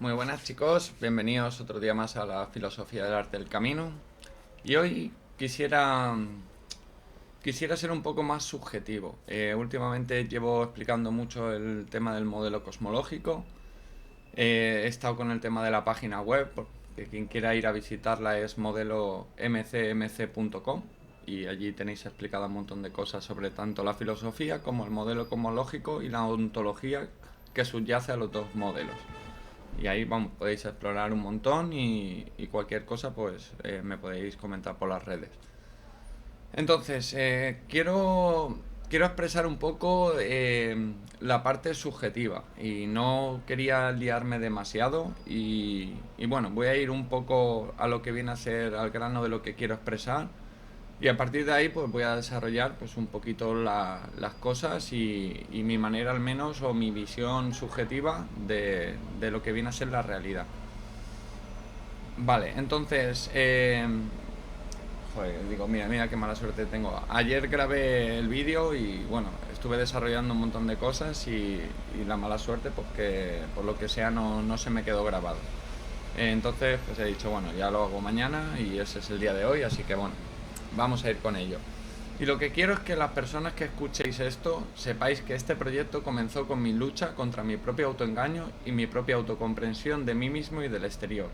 Muy buenas chicos, bienvenidos otro día más a la filosofía del arte del camino. Y hoy quisiera ser un poco más subjetivo. Últimamente llevo explicando mucho el tema del modelo cosmológico. He estado con el tema de la página web, porque quien quiera ir a visitarla es modelo mcmc.com y allí tenéis explicado un montón de cosas sobre tanto la filosofía como el modelo cosmológico y la ontología que subyace a los dos modelos. Y ahí vamos, podéis explorar un montón y cualquier cosa pues me podéis comentar por las redes. Entonces, quiero expresar un poco la parte subjetiva y no quería liarme demasiado y bueno, voy a ir un poco a lo que viene a ser al grano de lo que quiero expresar y a partir de ahí pues voy a desarrollar pues un poquito las cosas y mi manera al menos o mi visión subjetiva de lo que viene a ser la realidad. Vale, entonces, joder, digo, mira qué mala suerte tengo. Ayer grabé el vídeo y bueno, estuve desarrollando un montón de cosas y la mala suerte porque por lo que sea no se me quedó grabado. Entonces, pues he dicho, bueno, ya lo hago mañana y ese es el día de hoy, así que bueno, vamos a ir con ello. Y lo que quiero es que las personas que escuchéis esto sepáis que este proyecto comenzó con mi lucha contra mi propio autoengaño y mi propia autocomprensión de mí mismo y del exterior.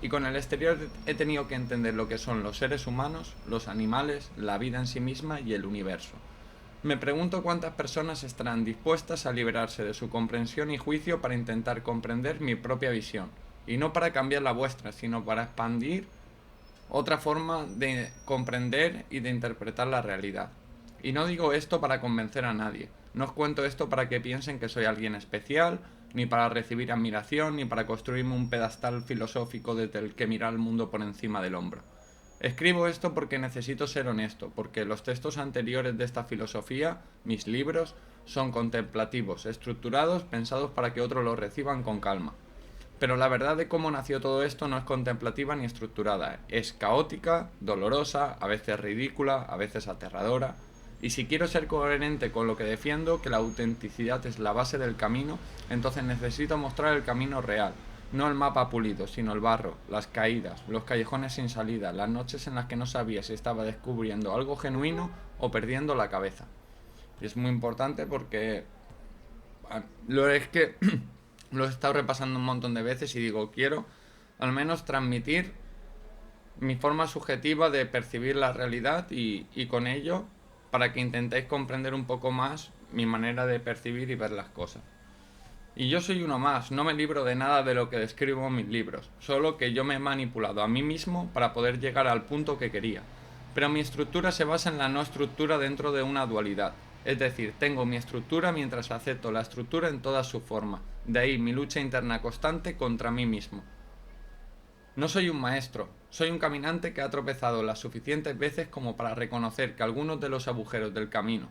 Y con el exterior he tenido que entender lo que son los seres humanos, los animales, la vida en sí misma y el universo. Me pregunto cuántas personas estarán dispuestas a liberarse de su comprensión y juicio para intentar comprender mi propia visión. Y no para cambiar la vuestra, sino para expandir otra forma de comprender y de interpretar la realidad. Y no digo esto para convencer a nadie. No os cuento esto para que piensen que soy alguien especial, ni para recibir admiración, ni para construirme un pedestal filosófico desde el que mirar el mundo por encima del hombro. Escribo esto porque necesito ser honesto, porque los textos anteriores de esta filosofía, mis libros, son contemplativos, estructurados, pensados para que otros los reciban con calma. Pero la verdad de cómo nació todo esto no es contemplativa ni estructurada. Es caótica, dolorosa, a veces ridícula, a veces aterradora. Y si quiero ser coherente con lo que defiendo, que la autenticidad es la base del camino, entonces necesito mostrar el camino real. No el mapa pulido, sino el barro, las caídas, los callejones sin salida, las noches en las que no sabía si estaba descubriendo algo genuino o perdiendo la cabeza. Y es muy importante porque lo es que lo he estado repasando un montón de veces y digo, quiero al menos transmitir mi forma subjetiva de percibir la realidad y con ello para que intentéis comprender un poco más mi manera de percibir y ver las cosas. Y yo soy uno más, no me libro de nada de lo que describo en mis libros, solo que yo me he manipulado a mí mismo para poder llegar al punto que quería. Pero mi estructura se basa en la no estructura dentro de una dualidad. Es decir, tengo mi estructura mientras acepto la estructura en toda su forma. De ahí mi lucha interna constante contra mí mismo. No soy un maestro, soy un caminante que ha tropezado las suficientes veces como para reconocer que algunos de los agujeros del camino,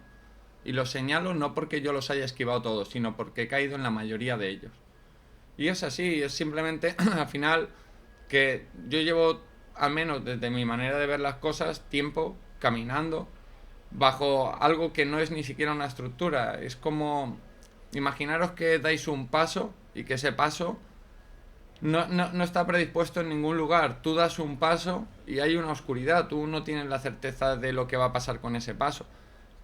y los señalo no porque yo los haya esquivado todos, sino porque he caído en la mayoría de ellos. Y es así, es simplemente al final que yo llevo, al menos desde mi manera de ver las cosas, tiempo caminando bajo algo que no es ni siquiera una estructura. Es como, imaginaros que dais un paso y que ese paso no está predispuesto en ningún lugar. Tú das un paso y hay una oscuridad, tú no tienes la certeza de lo que va a pasar con ese paso.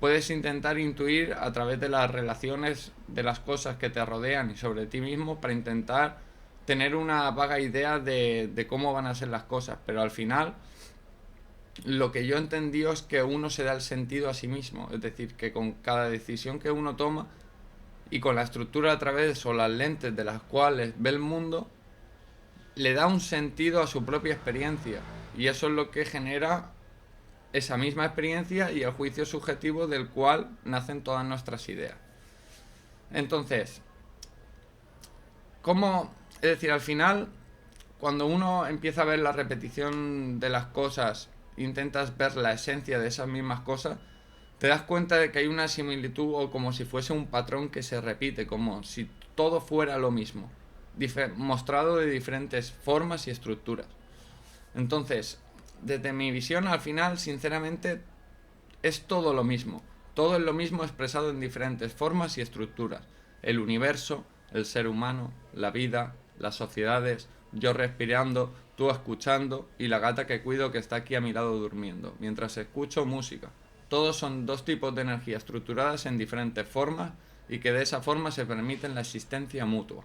Puedes intentar intuir a través de las relaciones de las cosas que te rodean y sobre ti mismo para intentar tener una vaga idea de cómo van a ser las cosas, pero al final lo que yo entendí es que uno se da el sentido a sí mismo, es decir, que con cada decisión que uno toma y con la estructura a través o las lentes de las cuales ve el mundo, le da un sentido a su propia experiencia y eso es lo que genera esa misma experiencia y el juicio subjetivo del cual nacen todas nuestras ideas. Entonces, ¿cómo? Es decir, al final, cuando uno empieza a ver la repetición de las cosas, intentas ver la esencia de esas mismas cosas, te das cuenta de que hay una similitud o como si fuese un patrón que se repite, como si todo fuera lo mismo, mostrado de diferentes formas y estructuras. Entonces, desde mi visión al final, sinceramente, es todo lo mismo. Todo es lo mismo expresado en diferentes formas y estructuras. El universo, el ser humano, la vida, las sociedades, yo respirando, tú escuchando y la gata que cuido que está aquí a mi lado durmiendo, mientras escucho música. Todos son dos tipos de energía estructuradas en diferentes formas y que de esa forma se permiten la existencia mutua.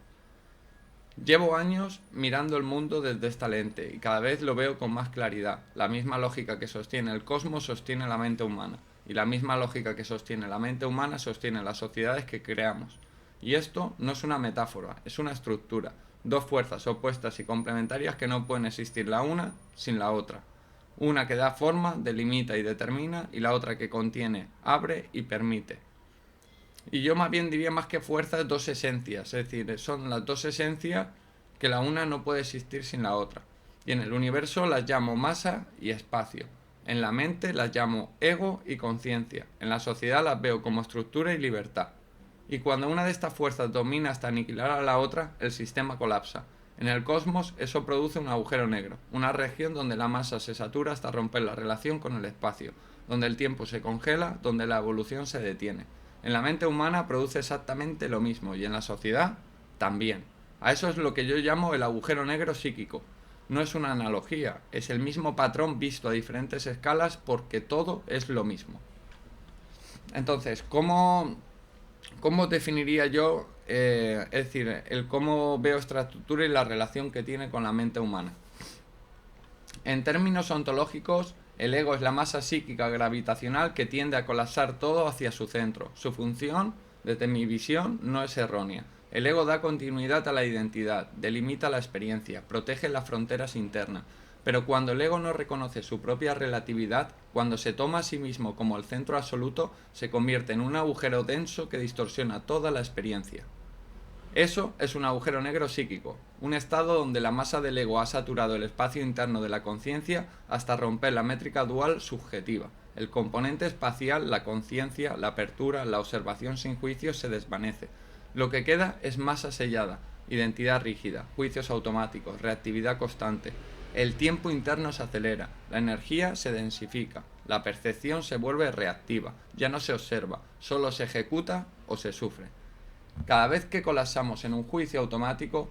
Llevo años mirando el mundo desde esta lente y cada vez lo veo con más claridad. La misma lógica que sostiene el cosmos sostiene la mente humana, y la misma lógica que sostiene la mente humana sostiene las sociedades que creamos. Y esto no es una metáfora, es una estructura, dos fuerzas opuestas y complementarias que no pueden existir la una sin la otra. Una que da forma, delimita y determina, y la otra que contiene, abre y permite. Y yo más bien diría más que fuerzas, dos esencias, es decir, son las dos esencias que la una no puede existir sin la otra. Y en el universo las llamo masa y espacio. En la mente las llamo ego y conciencia. En la sociedad las veo como estructura y libertad. Y cuando una de estas fuerzas domina hasta aniquilar a la otra, el sistema colapsa. En el cosmos eso produce un agujero negro, una región donde la masa se satura hasta romper la relación con el espacio, donde el tiempo se congela, donde la evolución se detiene. En la mente humana produce exactamente lo mismo y en la sociedad también. A eso es lo que yo llamo el agujero negro psíquico. No es una analogía, es el mismo patrón visto a diferentes escalas porque todo es lo mismo. Entonces, ¿cómo definiría yo, es decir, el cómo veo esta estructura y la relación que tiene con la mente humana? En términos ontológicos, el ego es la masa psíquica gravitacional que tiende a colapsar todo hacia su centro. Su función, desde mi visión, no es errónea. El ego da continuidad a la identidad, delimita la experiencia, protege las fronteras internas. Pero cuando el ego no reconoce su propia relatividad, cuando se toma a sí mismo como el centro absoluto, se convierte en un agujero denso que distorsiona toda la experiencia. Eso es un agujero negro psíquico, un estado donde la masa del ego ha saturado el espacio interno de la conciencia hasta romper la métrica dual subjetiva. El componente espacial, la conciencia, la apertura, la observación sin juicios se desvanece. Lo que queda es masa sellada, identidad rígida, juicios automáticos, reactividad constante. El tiempo interno se acelera, la energía se densifica, la percepción se vuelve reactiva, ya no se observa, solo se ejecuta o se sufre. Cada vez que colapsamos en un juicio automático,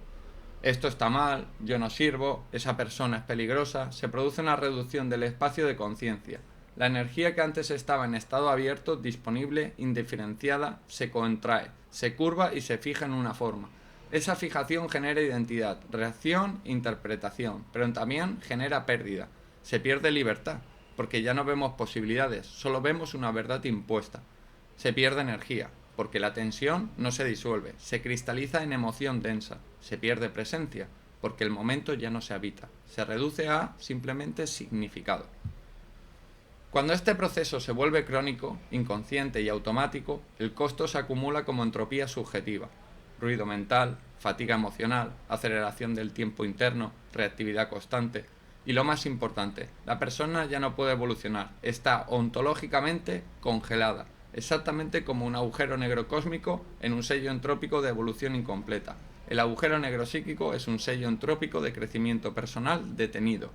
esto está mal, yo no sirvo, esa persona es peligrosa, se produce una reducción del espacio de conciencia. La energía que antes estaba en estado abierto, disponible, indiferenciada, se contrae, se curva y se fija en una forma. Esa fijación genera identidad, reacción, interpretación, pero también genera pérdida. Se pierde libertad, porque ya no vemos posibilidades, solo vemos una verdad impuesta. Se pierde energía, porque la tensión no se disuelve, se cristaliza en emoción densa, se pierde presencia, porque el momento ya no se habita, se reduce a simplemente significado. Cuando este proceso se vuelve crónico, inconsciente y automático, el costo se acumula como entropía subjetiva, ruido mental, fatiga emocional, aceleración del tiempo interno, reactividad constante. Y lo más importante, la persona ya no puede evolucionar, está ontológicamente congelada, exactamente como un agujero negro cósmico en un sello entrópico de evolución incompleta. El agujero negro psíquico es un sello entrópico de crecimiento personal detenido.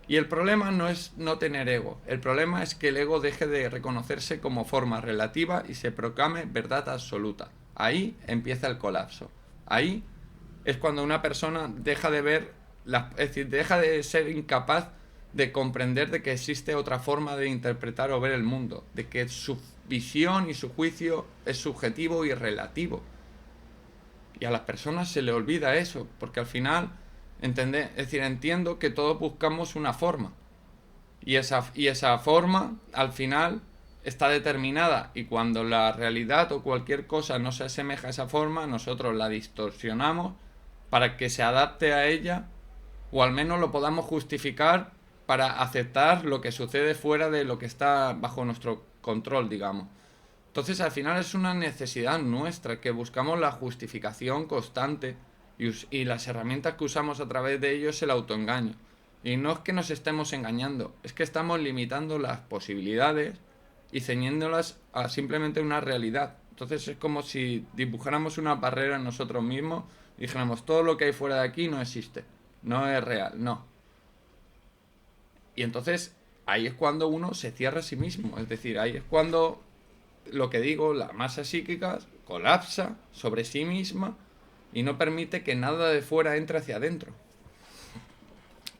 Y el problema no es no tener ego, el problema es que el ego deje de reconocerse como forma relativa y se proclame verdad absoluta. Ahí empieza el colapso. Ahí es cuando una persona deja de ver, es decir, deja de ser incapaz de comprender de que existe otra forma de interpretar o ver el mundo, de que su visión y su juicio es subjetivo y relativo. Y a las personas se le olvida eso, porque al final, entiendo que todos buscamos una forma. Y esa forma, al final, está determinada. Y cuando la realidad o cualquier cosa no se asemeja a esa forma, nosotros la distorsionamos para que se adapte a ella, o al menos lo podamos justificar para aceptar lo que sucede fuera de lo que está bajo nuestro control, digamos. Entonces al final es una necesidad nuestra, que buscamos la justificación constante y las herramientas que usamos a través de ello es el autoengaño. Y no es que nos estemos engañando, es que estamos limitando las posibilidades y ceñiéndolas a simplemente una realidad. Entonces es como si dibujáramos una barrera en nosotros mismos y dijéramos todo lo que hay fuera de aquí no existe, no es real, no. Y entonces ahí es cuando uno se cierra a sí mismo, es decir, ahí es cuando, lo que digo, la masa psíquica colapsa sobre sí misma y no permite que nada de fuera entre hacia adentro.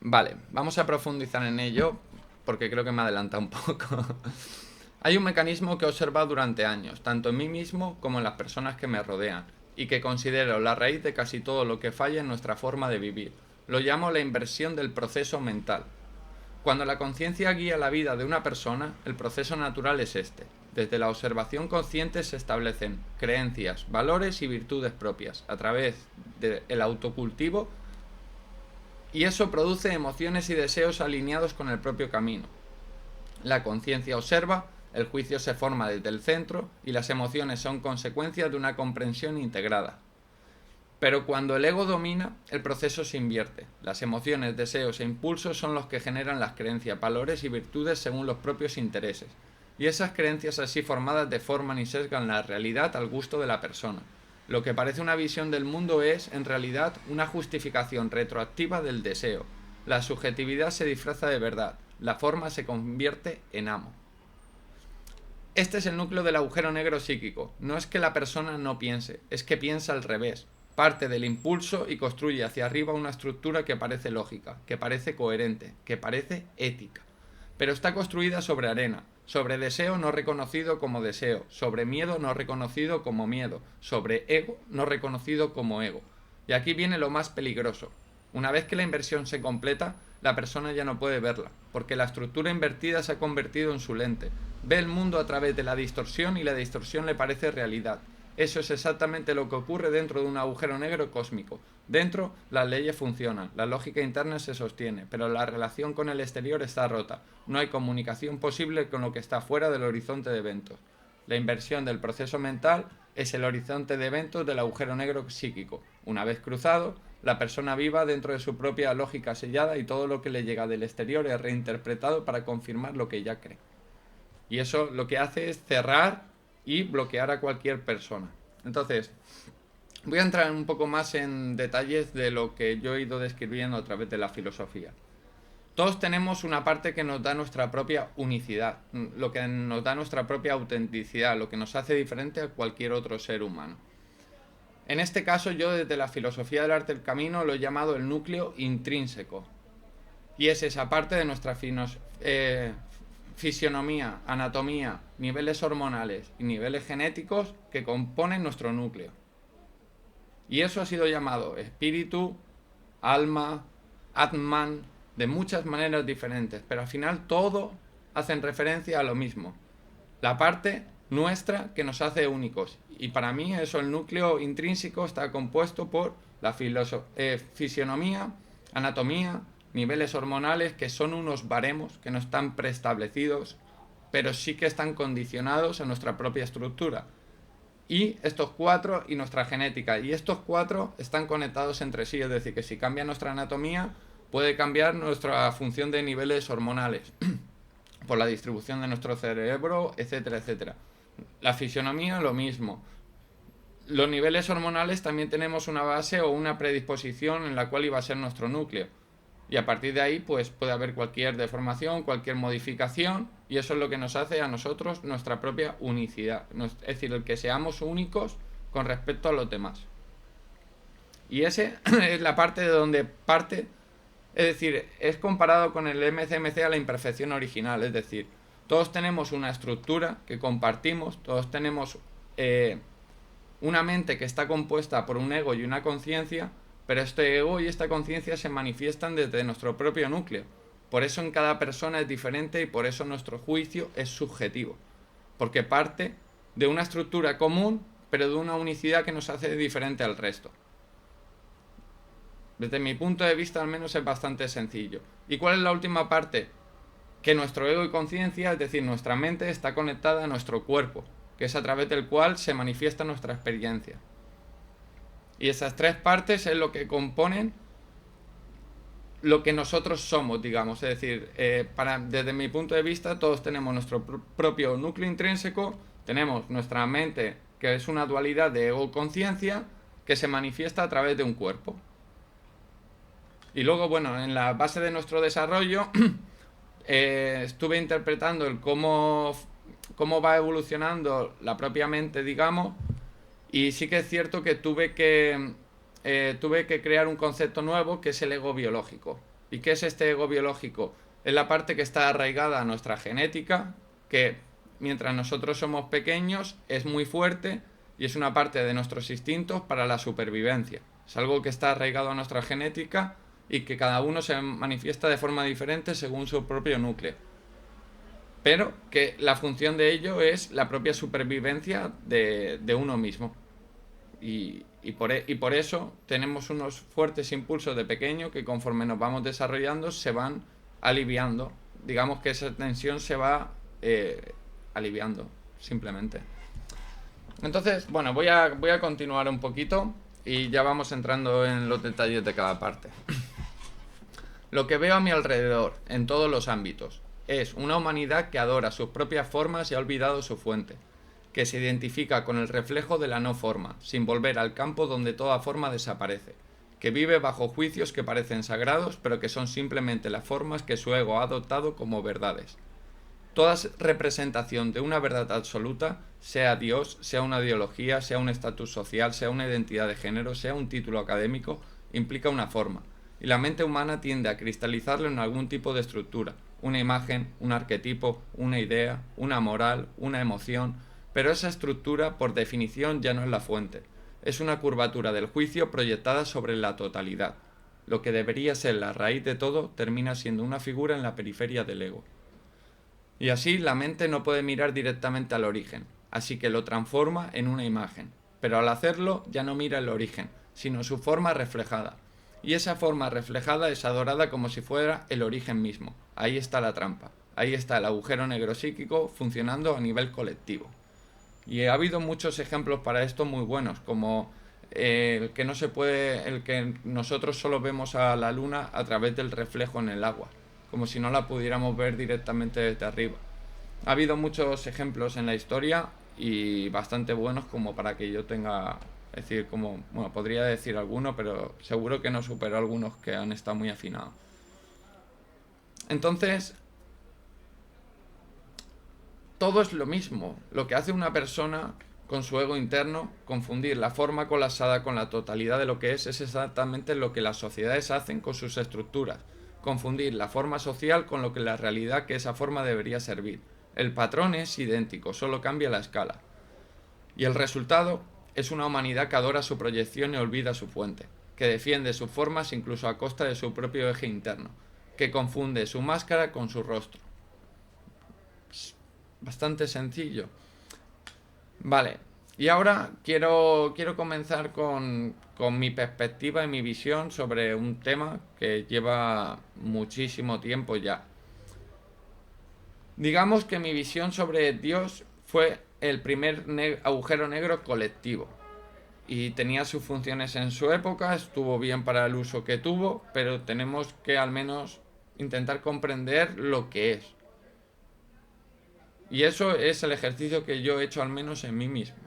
Vale, vamos a profundizar en ello porque creo que me adelanta un poco. Hay un mecanismo que he observado durante años, tanto en mí mismo como en las personas que me rodean, y que considero la raíz de casi todo lo que falla en nuestra forma de vivir. Lo llamo la inversión del proceso mental. Cuando la conciencia guía la vida de una persona, el proceso natural es este. Desde la observación consciente se establecen creencias, valores y virtudes propias, a través del autocultivo, y eso produce emociones y deseos alineados con el propio camino. La conciencia observa, el juicio se forma desde el centro y las emociones son consecuencia de una comprensión integrada. Pero cuando el ego domina, el proceso se invierte. Las emociones, deseos e impulsos son los que generan las creencias, valores y virtudes según los propios intereses. Y esas creencias así formadas deforman y sesgan la realidad al gusto de la persona. Lo que parece una visión del mundo es, en realidad, una justificación retroactiva del deseo. La subjetividad se disfraza de verdad. La forma se convierte en amo. Este es el núcleo del agujero negro psíquico. No es que la persona no piense, es que piensa al revés. Parte del impulso y construye hacia arriba una estructura que parece lógica, que parece coherente, que parece ética. Pero está construida sobre arena, sobre deseo no reconocido como deseo, sobre miedo no reconocido como miedo, sobre ego no reconocido como ego. Y aquí viene lo más peligroso. Una vez que la inversión se completa, la persona ya no puede verla, porque la estructura invertida se ha convertido en su lente. Ve el mundo a través de la distorsión y la distorsión le parece realidad. Eso es exactamente lo que ocurre dentro de un agujero negro cósmico. Dentro, las leyes funcionan, la lógica interna se sostiene, pero la relación con el exterior está rota. No hay comunicación posible con lo que está fuera del horizonte de eventos. La inversión del proceso mental es el horizonte de eventos del agujero negro psíquico. Una vez cruzado, la persona viva dentro de su propia lógica sellada y todo lo que le llega del exterior es reinterpretado para confirmar lo que ya cree. Y eso lo que hace es cerrar y bloquear a cualquier persona. Entonces, voy a entrar un poco más en detalles de lo que yo he ido describiendo a través de la filosofía. Todos tenemos una parte que nos da nuestra propia unicidad, lo que nos da nuestra propia autenticidad, lo que nos hace diferente a cualquier otro ser humano. En este caso, yo desde la filosofía del arte del camino lo he llamado el núcleo intrínseco. Y es esa parte de nuestra fisionomía, anatomía, niveles hormonales y niveles genéticos que componen nuestro núcleo. Y eso ha sido llamado espíritu, alma, Atman, de muchas maneras diferentes, pero al final todo hacen referencia a lo mismo. La parte nuestra que nos hace únicos. Y para mí eso, el núcleo intrínseco, está compuesto por la fisionomía, anatomía, niveles hormonales, que son unos baremos que no están preestablecidos, pero sí que están condicionados a nuestra propia estructura. Y estos cuatro, y nuestra genética. Y estos cuatro están conectados entre sí, es decir, que si cambia nuestra anatomía, puede cambiar nuestra función de niveles hormonales, por la distribución de nuestro cerebro, etcétera, etcétera. La fisionomía, lo mismo. Los niveles hormonales también tenemos una base o una predisposición en la cual iba a ser nuestro núcleo. Y a partir de ahí, pues puede haber cualquier deformación, cualquier modificación, y eso es lo que nos hace a nosotros nuestra propia unicidad. Es decir, el que seamos únicos con respecto a los demás. Y ese es la parte de donde parte, es decir, es comparado con el MCMC a la imperfección original, es decir, todos tenemos una estructura que compartimos, todos tenemos una mente que está compuesta por un ego y una conciencia, pero este ego y esta conciencia se manifiestan desde nuestro propio núcleo. Por eso en cada persona es diferente y por eso nuestro juicio es subjetivo. Porque parte de una estructura común, pero de una unicidad que nos hace diferente al resto. Desde mi punto de vista al menos es bastante sencillo. ¿Y cuál es la última parte? Que nuestro ego y conciencia, es decir, nuestra mente, está conectada a nuestro cuerpo, que es a través del cual se manifiesta nuestra experiencia. Y esas tres partes es lo que componen lo que nosotros somos, digamos. Es decir, desde mi punto de vista, todos tenemos nuestro propio núcleo intrínseco, tenemos nuestra mente, que es una dualidad de ego-conciencia, que se manifiesta a través de un cuerpo. Y luego, bueno, en la base de nuestro desarrollo, estuve interpretando el cómo va evolucionando la propia mente, digamos, y sí que es cierto que tuve que tuve que crear un concepto nuevo que es el ego biológico. ¿Y qué es este ego biológico? Es la parte que está arraigada a nuestra genética, que mientras nosotros somos pequeños es muy fuerte y es una parte de nuestros instintos para la supervivencia. Es algo que está arraigado a nuestra genética y que cada uno se manifiesta de forma diferente según su propio núcleo. Pero que la función de ello es la propia supervivencia de uno mismo. Y por eso tenemos unos fuertes impulsos de pequeño que conforme nos vamos desarrollando se van aliviando. Digamos que esa tensión se va aliviando, simplemente. Entonces, bueno, voy a continuar un poquito y ya vamos entrando en los detalles de cada parte. Lo que veo a mi alrededor, en todos los ámbitos, es una humanidad que adora sus propias formas y ha olvidado su fuente, que se identifica con el reflejo de la no forma, sin volver al campo donde toda forma desaparece, que vive bajo juicios que parecen sagrados, pero que son simplemente las formas que su ego ha adoptado como verdades. Toda representación de una verdad absoluta, sea Dios, sea una ideología, sea un estatus social, sea una identidad de género, sea un título académico, implica una forma, y la mente humana tiende a cristalizarlo en algún tipo de estructura, una imagen, un arquetipo, una idea, una moral, una emoción, pero esa estructura, por definición, ya no es la fuente. Es una curvatura del juicio proyectada sobre la totalidad. Lo que debería ser la raíz de todo termina siendo una figura en la periferia del ego. Y así la mente no puede mirar directamente al origen, así que lo transforma en una imagen. Pero al hacerlo ya no mira el origen, sino su forma reflejada. Y esa forma reflejada es adorada como si fuera el origen mismo. Ahí está la trampa. Ahí está el agujero negro psíquico funcionando a nivel colectivo. Y ha habido muchos ejemplos para esto muy buenos, como el que nosotros solo vemos a la luna a través del reflejo en el agua, como si no la pudiéramos ver directamente desde arriba. Ha habido muchos ejemplos en la historia y bastante buenos como para que yo tenga, es decir, como, bueno, podría decir alguno, pero seguro que no supero algunos que han estado muy afinados. Entonces, todo es lo mismo. Lo que hace una persona con su ego interno, confundir la forma colapsada con la totalidad de lo que es exactamente lo que las sociedades hacen con sus estructuras. Confundir la forma social con lo que la realidad que esa forma debería servir. El patrón es idéntico, solo cambia la escala. Y el resultado es una humanidad que adora su proyección y olvida su fuente, que defiende sus formas incluso a costa de su propio eje interno, que confunde su máscara con su rostro. Bastante sencillo. Vale, y ahora quiero comenzar con mi perspectiva y mi visión sobre un tema que lleva muchísimo tiempo ya. Digamos que mi visión sobre Dios fue el primer agujero negro colectivo. Y tenía sus funciones en su época, estuvo bien para el uso que tuvo, pero tenemos que al menos intentar comprender lo que es. Y eso es el ejercicio que yo he hecho al menos en mí mismo.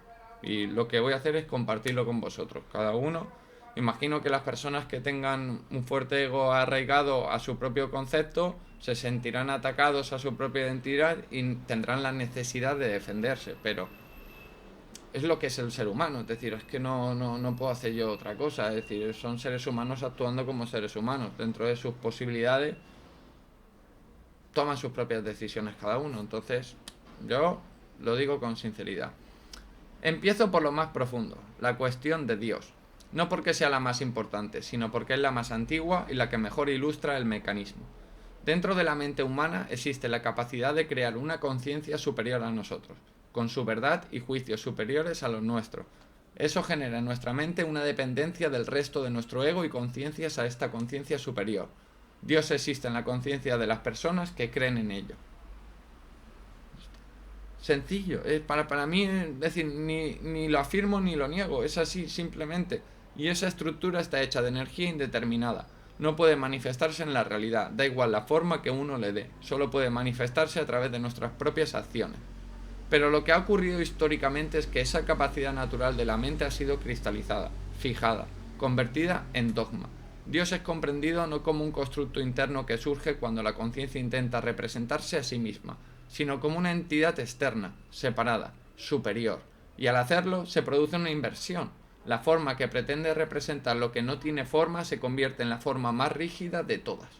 Y lo que voy a hacer es compartirlo con vosotros. Cada uno, imagino que las personas que tengan un fuerte ego arraigado a su propio concepto se sentirán atacados a su propia identidad y tendrán la necesidad de defenderse. Pero es lo que es el ser humano. Es decir, es que no puedo hacer yo otra cosa. Es decir, son seres humanos actuando como seres humanos. Dentro de sus posibilidades toman sus propias decisiones cada uno. Entonces, yo lo digo con sinceridad. Empiezo por lo más profundo, la cuestión de Dios. No porque sea la más importante, sino porque es la más antigua y la que mejor ilustra el mecanismo. Dentro de la mente humana existe la capacidad de crear una conciencia superior a nosotros, con su verdad y juicios superiores a los nuestros. Eso genera en nuestra mente una dependencia del resto de nuestro ego y conciencias a esta conciencia superior. Dios existe en la conciencia de las personas que creen en ello. Sencillo, para mí, es decir, ni lo afirmo ni lo niego, es así simplemente. Y esa estructura está hecha de energía indeterminada. No puede manifestarse en la realidad, da igual la forma que uno le dé, solo puede manifestarse a través de nuestras propias acciones. Pero lo que ha ocurrido históricamente es que esa capacidad natural de la mente ha sido cristalizada, fijada, convertida en dogma. Dios es comprendido no como un constructo interno que surge cuando la conciencia intenta representarse a sí misma, sino como una entidad externa, separada, superior, y al hacerlo se produce una inversión. La forma que pretende representar lo que no tiene forma se convierte en la forma más rígida de todas.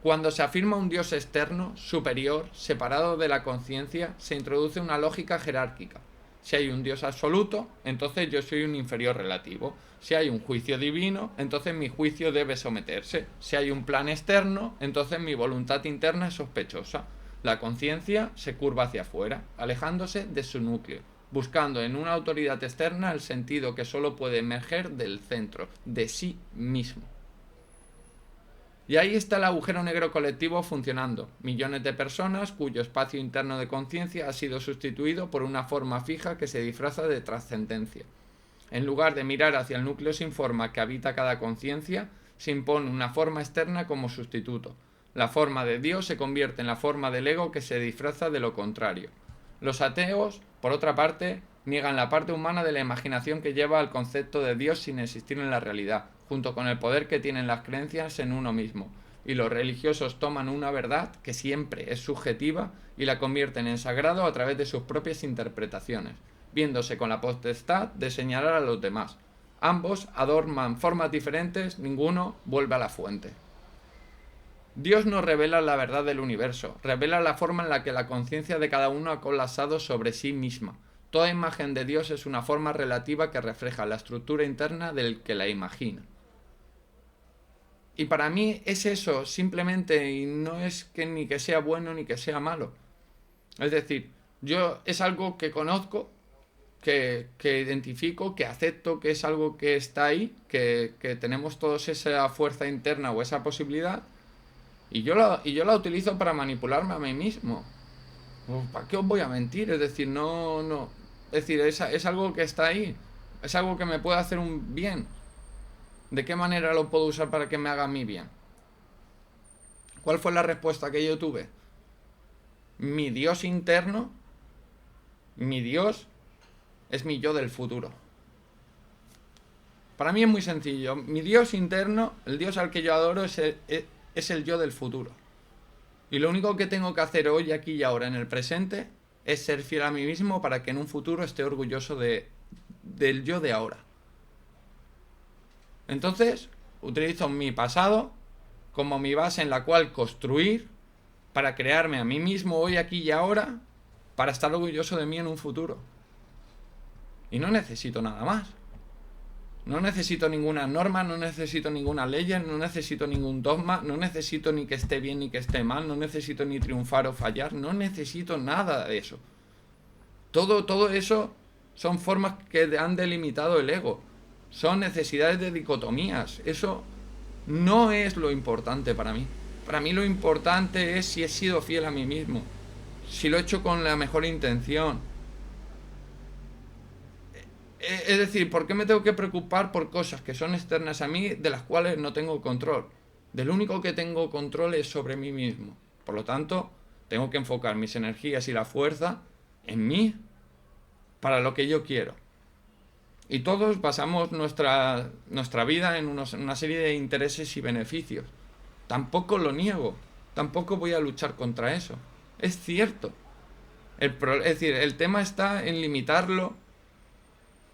Cuando se afirma un Dios externo, superior, separado de la conciencia, se introduce una lógica jerárquica. Si hay un Dios absoluto, entonces yo soy un inferior relativo. Si hay un juicio divino, entonces mi juicio debe someterse. Si hay un plan externo, entonces mi voluntad interna es sospechosa. La conciencia se curva hacia afuera, alejándose de su núcleo, buscando en una autoridad externa el sentido que solo puede emerger del centro, de sí mismo. Y ahí está el agujero negro colectivo funcionando. Millones de personas cuyo espacio interno de conciencia ha sido sustituido por una forma fija que se disfraza de trascendencia. En lugar de mirar hacia el núcleo sin forma que habita cada conciencia, se impone una forma externa como sustituto. La forma de Dios se convierte en la forma del ego que se disfraza de lo contrario. Los ateos, por otra parte, niegan la parte humana de la imaginación que lleva al concepto de Dios sin existir en la realidad, junto con el poder que tienen las creencias en uno mismo. Y los religiosos toman una verdad que siempre es subjetiva y la convierten en sagrado a través de sus propias interpretaciones, viéndose con la potestad de señalar a los demás. Ambos adornan formas diferentes, ninguno vuelve a la fuente. Dios nos revela la verdad del universo, revela la forma en la que la conciencia de cada uno ha colapsado sobre sí misma. Toda imagen de Dios es una forma relativa que refleja la estructura interna del que la imagina. Y para mí es eso, simplemente, y no es que ni que sea bueno ni que sea malo. Es decir, yo es algo que conozco, que identifico, que acepto, que es algo que está ahí, que tenemos todos esa fuerza interna o esa posibilidad, y yo la utilizo para manipularme a mí mismo. ¿Para qué os voy a mentir? Es decir, no. Es decir, es algo que está ahí. Es algo que me puede hacer un bien. ¿De qué manera lo puedo usar para que me haga a mí bien? ¿Cuál fue la respuesta que yo tuve? Mi Dios interno, mi Dios, es mi yo del futuro. Para mí es muy sencillo. Mi Dios interno, el Dios al que yo adoro, es el yo del futuro. Y lo único que tengo que hacer hoy, aquí y ahora, en el presente, es ser fiel a mí mismo para que en un futuro esté orgulloso del yo de ahora. Entonces, utilizo mi pasado como mi base en la cual construir para crearme a mí mismo hoy, aquí y ahora, para estar orgulloso de mí en un futuro. Y no necesito nada más. No necesito ninguna norma, no necesito ninguna ley, no necesito ningún dogma, no necesito ni que esté bien ni que esté mal, no necesito ni triunfar o fallar, no necesito nada de eso. Todo eso son formas que han delimitado el ego. Son necesidades de dicotomías. Eso no es lo importante para mí. Para mí lo importante es si he sido fiel a mí mismo, si lo he hecho con la mejor intención. Es decir, ¿por qué me tengo que preocupar por cosas que son externas a mí, de las cuales no tengo control? Del único que tengo control es sobre mí mismo. Por lo tanto, tengo que enfocar mis energías y la fuerza en mí para lo que yo quiero. Y todos basamos nuestra vida en una serie de intereses y beneficios. Tampoco lo niego. Tampoco voy a luchar contra eso. Es cierto. Es decir, el tema está en limitarlo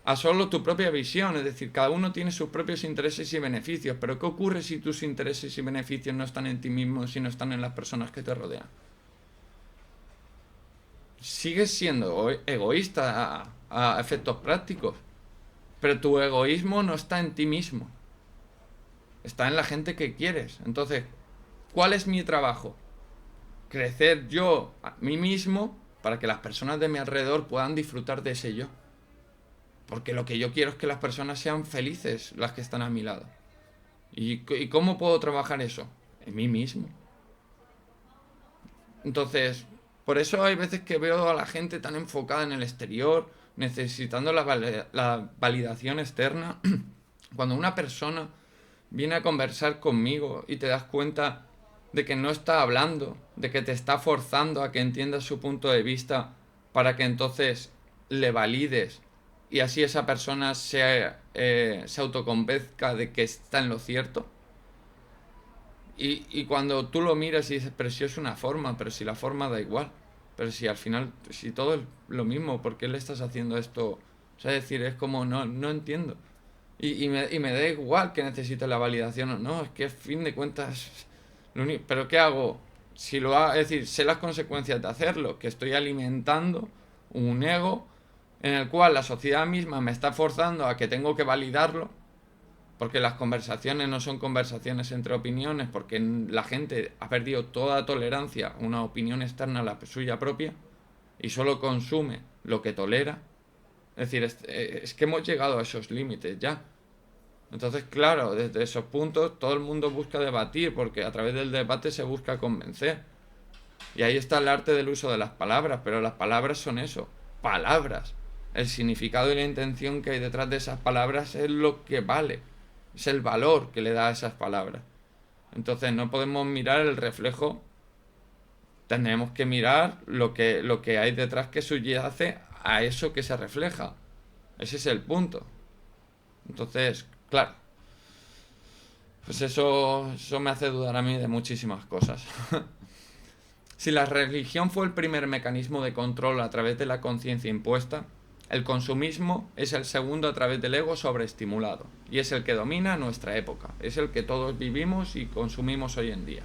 a solo tu propia visión. Es decir, cada uno tiene sus propios intereses y beneficios. Pero ¿qué ocurre si tus intereses y beneficios no están en ti mismo, si no están en las personas que te rodean? Sigues siendo egoísta a efectos prácticos. Pero tu egoísmo no está en ti mismo. Está en la gente que quieres. Entonces, ¿cuál es mi trabajo? Crecer yo a mí mismo para que las personas de mi alrededor puedan disfrutar de ese yo. Porque lo que yo quiero es que las personas sean felices, las que están a mi lado. ¿Y cómo puedo trabajar eso? En mí mismo. Entonces, por eso hay veces que veo a la gente tan enfocada en el exterior, necesitando la validación externa. Cuando una persona viene a conversar conmigo y te das cuenta de que no está hablando, de que te está forzando a que entiendas su punto de vista para que entonces le valides y así esa persona se autoconvenzca de que está en lo cierto. Y cuando tú lo miras y dices, pero si es una forma, pero si la forma da igual, pero si al final, si todo es lo mismo, ¿por qué le estás haciendo esto O sea, es decir, es como, no entiendo. Y me da igual que necesite la validación o no, es que a fin de cuentas, pero ¿qué hago? Si lo hago, es decir, sé las consecuencias de hacerlo, que estoy alimentando un ego en el cual la sociedad misma me está forzando a que tengo que validarlo, porque las conversaciones no son conversaciones entre opiniones, porque la gente ha perdido toda tolerancia a una opinión externa a la suya propia y solo consume lo que tolera. Es decir, es que hemos llegado a esos límites ya. Entonces, claro, desde esos puntos todo el mundo busca debatir, porque a través del debate se busca convencer. Y ahí está el arte del uso de las palabras, pero las palabras son eso, palabras. El significado y la intención que hay detrás de esas palabras es lo que vale, es el valor que le da a esas palabras. Entonces no podemos mirar el reflejo, tendremos que mirar lo que hay detrás que subyace a eso que se refleja. Ese es el punto. Entonces, claro, pues eso me hace dudar a mí de muchísimas cosas. Si la religión fue el primer mecanismo de control a través de la conciencia impuesta, el consumismo es el segundo a través del ego sobreestimulado, y es el que domina nuestra época, es el que todos vivimos y consumimos hoy en día.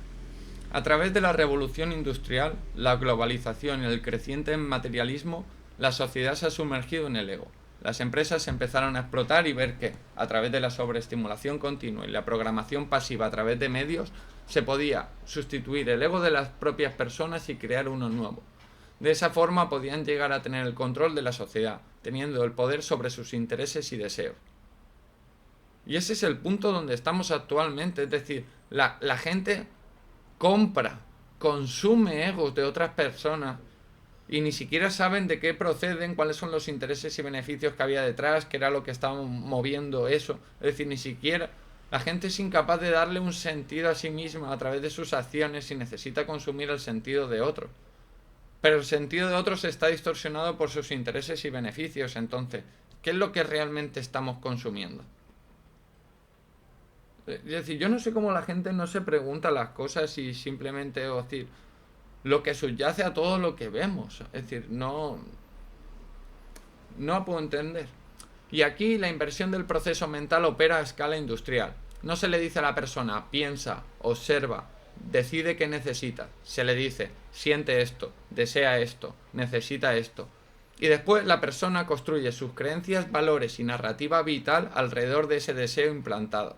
A través de la revolución industrial, la globalización y el creciente materialismo, la sociedad se ha sumergido en el ego. Las empresas empezaron a explotar y ver que, a través de la sobreestimulación continua y la programación pasiva a través de medios, se podía sustituir el ego de las propias personas y crear uno nuevo. De esa forma podían llegar a tener el control de la sociedad, teniendo el poder sobre sus intereses y deseos. Y ese es el punto donde estamos actualmente, es decir, la gente compra, consume egos de otras personas y ni siquiera saben de qué proceden, cuáles son los intereses y beneficios que había detrás, qué era lo que estaba moviendo eso. Es decir, ni siquiera la gente es incapaz de darle un sentido a sí misma a través de sus acciones y necesita consumir el sentido de otros. Pero el sentido de otros está distorsionado por sus intereses y beneficios. Entonces, ¿qué es lo que realmente estamos consumiendo? Es decir, yo no sé cómo la gente no se pregunta las cosas y simplemente, es decir, lo que subyace a todo lo que vemos. Es decir, no puedo entender. Y aquí la inversión del proceso mental opera a escala industrial. No se le dice a la persona, piensa, observa, decide qué necesita. Se le dice, siente esto, desea esto, necesita esto. Y después la persona construye sus creencias, valores y narrativa vital alrededor de ese deseo implantado.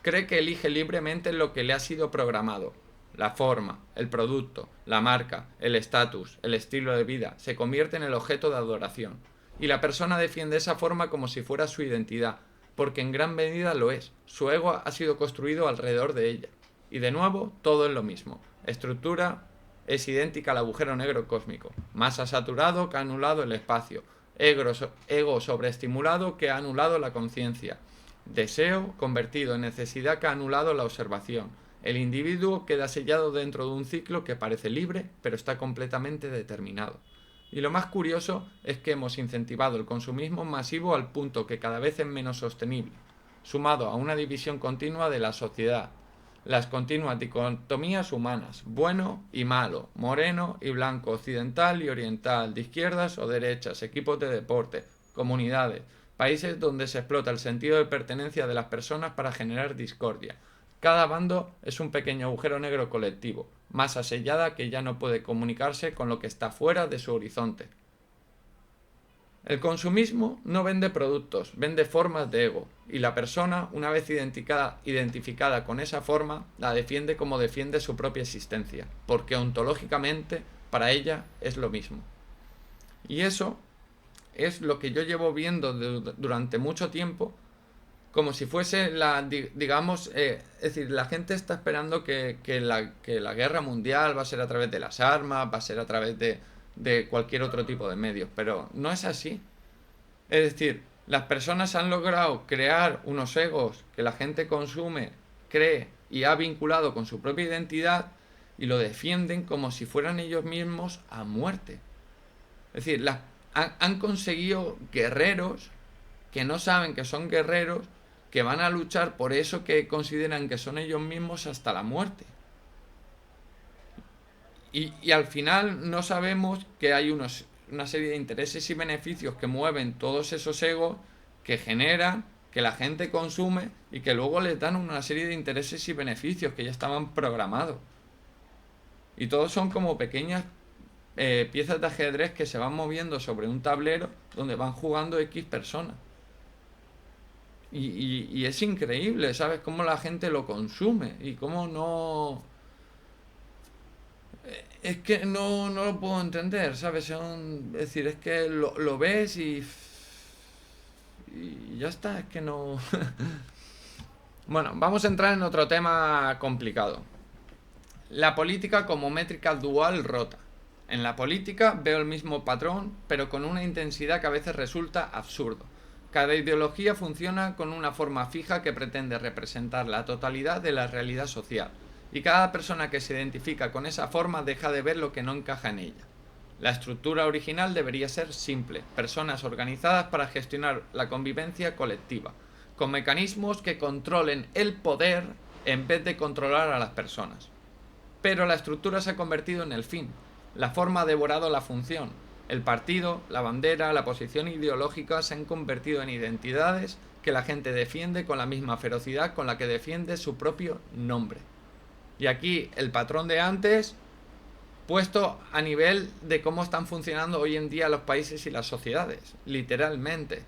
Cree que elige libremente lo que le ha sido programado. La forma, el producto, la marca, el estatus, el estilo de vida se convierte en el objeto de adoración. Y la persona defiende esa forma como si fuera su identidad, porque en gran medida lo es. Su ego ha sido construido alrededor de ella. Y de nuevo, todo es lo mismo. Estructura es idéntica al agujero negro cósmico. Masa saturado que ha anulado el espacio. Ego sobreestimulado que ha anulado la conciencia. Deseo convertido en necesidad que ha anulado la observación. El individuo queda sellado dentro de un ciclo que parece libre, pero está completamente determinado. Y lo más curioso es que hemos incentivado el consumismo masivo al punto que cada vez es menos sostenible, sumado a una división continua de la sociedad, las continuas dicotomías humanas, bueno y malo, moreno y blanco, occidental y oriental, de izquierdas o derechas, equipos de deporte, comunidades, países donde se explota el sentido de pertenencia de las personas para generar discordia. Cada bando es un pequeño agujero negro colectivo, masa sellada que ya no puede comunicarse con lo que está fuera de su horizonte. El consumismo no vende productos, vende formas de ego, y la persona, una vez identificada con esa forma, la defiende como defiende su propia existencia, porque ontológicamente para ella es lo mismo. Y eso es lo que yo llevo viendo durante mucho tiempo, como si fuese digamos, es decir, la gente está esperando que la guerra mundial va a ser a través de las armas, va a ser a través de cualquier otro tipo de medios, pero no es así. Es decir, las personas han logrado crear unos egos que la gente consume, cree y ha vinculado con su propia identidad y lo defienden como si fueran ellos mismos a muerte. Es decir, han conseguido guerreros que no saben que son guerreros, que van a luchar por eso que consideran que son ellos mismos hasta la muerte. Y al final no sabemos que hay unos una serie de intereses y beneficios que mueven todos esos egos, que generan que la gente consume y que luego les dan una serie de intereses y beneficios que ya estaban programados. Y todos son como pequeñas piezas de ajedrez que se van moviendo sobre un tablero donde van jugando X personas. Y es increíble, ¿sabes? Cómo la gente lo consume y cómo no... Es que no lo puedo entender, ¿sabes? Es decir, es que lo ves y ya está, es que no... Bueno, vamos a entrar en otro tema complicado. La política como métrica dual rota. En la política veo el mismo patrón, pero con una intensidad que a veces resulta absurdo. Cada ideología funciona con una forma fija que pretende representar la totalidad de la realidad social, y cada persona que se identifica con esa forma deja de ver lo que no encaja en ella. La estructura original debería ser simple, personas organizadas para gestionar la convivencia colectiva, con mecanismos que controlen el poder en vez de controlar a las personas. Pero la estructura se ha convertido en el fin, la forma ha devorado la función. El partido, la bandera, la posición ideológica se han convertido en identidades que la gente defiende con la misma ferocidad con la que defiende su propio nombre. Y aquí el patrón de antes, puesto a nivel de cómo están funcionando hoy en día los países y las sociedades, literalmente.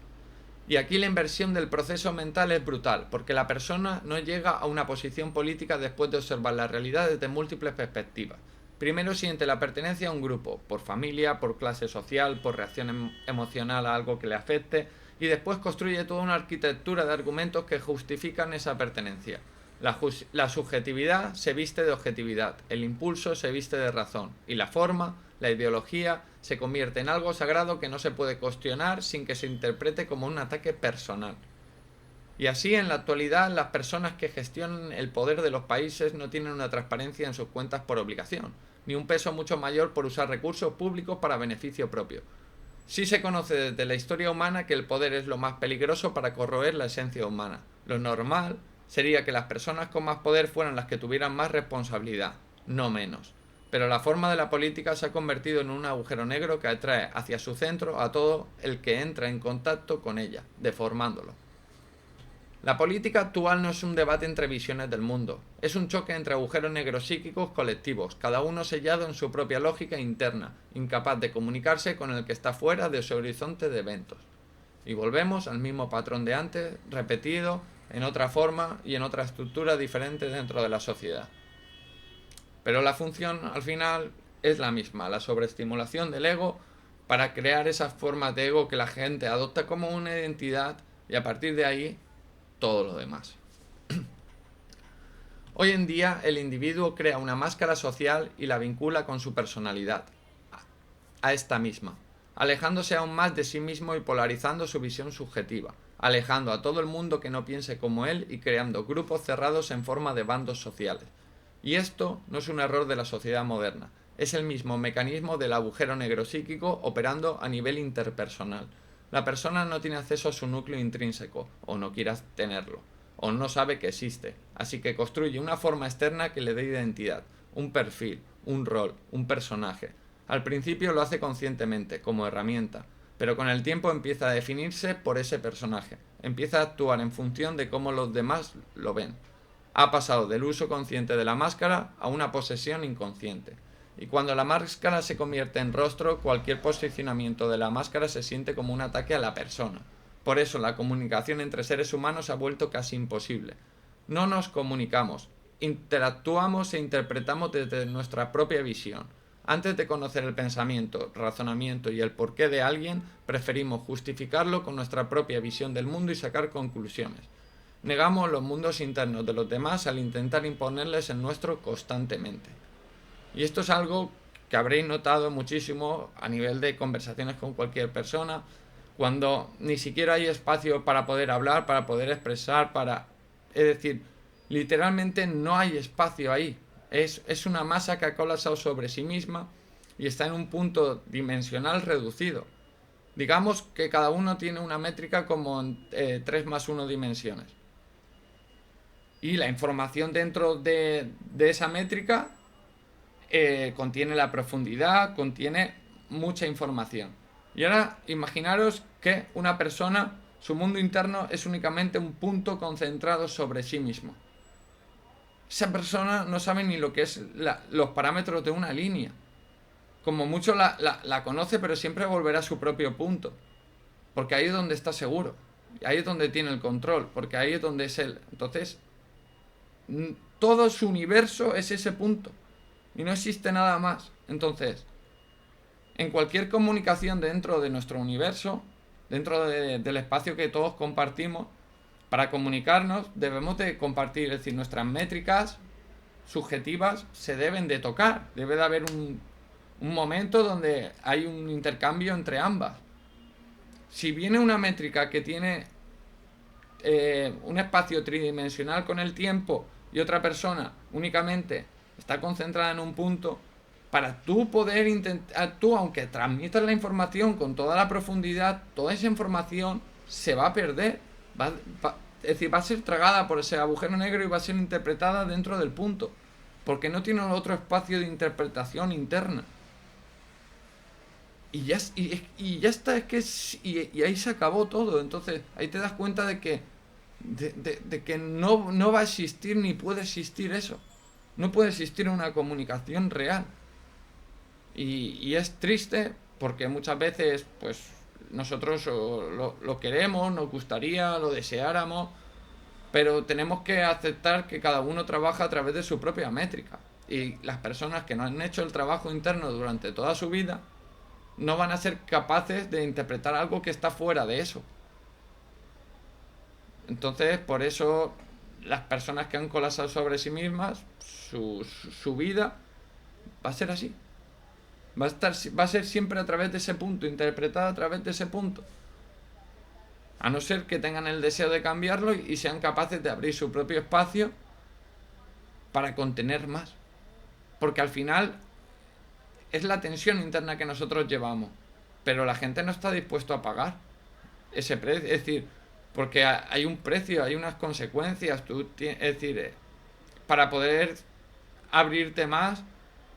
Y aquí la inversión del proceso mental es brutal, porque la persona no llega a una posición política después de observar la realidad desde múltiples perspectivas. Primero siente la pertenencia a un grupo, por familia, por clase social, por reacción emocional a algo que le afecte, y después construye toda una arquitectura de argumentos que justifican esa pertenencia. La subjetividad se viste de objetividad, el impulso se viste de razón, y la forma, la ideología, se convierte en algo sagrado que no se puede cuestionar sin que se interprete como un ataque personal. Y así, en la actualidad, las personas que gestionan el poder de los países no tienen una transparencia en sus cuentas por obligación, ni un peso mucho mayor por usar recursos públicos para beneficio propio. Sí se conoce desde la historia humana que el poder es lo más peligroso para corroer la esencia humana. Lo normal sería que las personas con más poder fueran las que tuvieran más responsabilidad, no menos. Pero la forma de la política se ha convertido en un agujero negro que atrae hacia su centro a todo el que entra en contacto con ella, deformándolo. La política actual no es un debate entre visiones del mundo, es un choque entre agujeros negros psíquicos colectivos, cada uno sellado en su propia lógica interna, incapaz de comunicarse con el que está fuera de su horizonte de eventos. Y volvemos al mismo patrón de antes, repetido, en otra forma y en otra estructura diferente dentro de la sociedad. Pero la función, al final, es la misma, la sobreestimulación del ego para crear esas formas de ego que la gente adopta como una identidad y a partir de ahí todo lo demás. Hoy en día el individuo crea una máscara social y la vincula con su personalidad, a esta misma, alejándose aún más de sí mismo y polarizando su visión subjetiva, alejando a todo el mundo que no piense como él y creando grupos cerrados en forma de bandos sociales. Y esto no es un error de la sociedad moderna, es el mismo mecanismo del agujero negro psíquico operando a nivel interpersonal. La persona no tiene acceso a su núcleo intrínseco, o no quiere tenerlo, o no sabe que existe, así que construye una forma externa que le dé identidad, un perfil, un rol, un personaje. Al principio lo hace conscientemente, como herramienta, pero con el tiempo empieza a definirse por ese personaje, empieza a actuar en función de cómo los demás lo ven. Ha pasado del uso consciente de la máscara a una posesión inconsciente. Y cuando la máscara se convierte en rostro, cualquier posicionamiento de la máscara se siente como un ataque a la persona. Por eso la comunicación entre seres humanos se ha vuelto casi imposible. No nos comunicamos, interactuamos e interpretamos desde nuestra propia visión. Antes de conocer el pensamiento, razonamiento y el porqué de alguien, preferimos justificarlo con nuestra propia visión del mundo y sacar conclusiones. Negamos los mundos internos de los demás al intentar imponerles el nuestro constantemente. Y esto es algo que habréis notado muchísimo a nivel de conversaciones con cualquier persona, cuando ni siquiera hay espacio para poder hablar, para poder expresar, Es decir, literalmente no hay espacio ahí. Es una masa que ha colapsado sobre sí misma y está en un punto dimensional reducido. Digamos que cada uno tiene una métrica como en 3 más 1 dimensiones. Y la información dentro de esa métrica contiene la profundidad, contiene mucha información. Y ahora imaginaros que una persona, su mundo interno es únicamente un punto concentrado sobre sí mismo. Esa persona no sabe ni lo que es los parámetros de una línea. Como mucho la conoce, pero siempre volverá a su propio punto. Porque ahí es donde está seguro. Ahí es donde tiene el control. Porque ahí es donde es él. Entonces, todo su universo es ese punto. Y no existe nada más. Entonces, en cualquier comunicación dentro de nuestro universo, dentro del espacio que todos compartimos, para comunicarnos debemos de compartir, es decir, nuestras métricas subjetivas se deben de tocar. Debe de haber un momento donde hay un intercambio entre ambas. Si viene una métrica que tiene un espacio tridimensional con el tiempo y otra persona únicamente está concentrada en un punto, para tú poder intentar, tú aunque transmitas la información con toda la profundidad, toda esa información se va a perder. Es decir, va a ser tragada por ese agujero negro y va a ser interpretada dentro del punto, porque no tiene otro espacio de interpretación interna. Y ya está, es que y ahí se acabó todo. Entonces ahí te das cuenta de que de que no va a existir ni puede existir eso. No puede existir una comunicación real. Y es triste porque muchas veces pues nosotros lo queremos, nos gustaría, lo deseáramos, pero tenemos que aceptar que cada uno trabaja a través de su propia métrica. Y las personas que no han hecho el trabajo interno durante toda su vida no van a ser capaces de interpretar algo que está fuera de eso. Entonces, por eso las personas que han colapsado sobre sí mismas, su vida va a ser así. Va a ser siempre a través de ese punto, interpretada a través de ese punto. A no ser que tengan el deseo de cambiarlo y sean capaces de abrir su propio espacio para contener más. Porque al final es la tensión interna que nosotros llevamos. Pero la gente no está dispuesto a pagar ese precio. Es decir, porque hay un precio, hay unas consecuencias. Es decir, para poder abrirte más,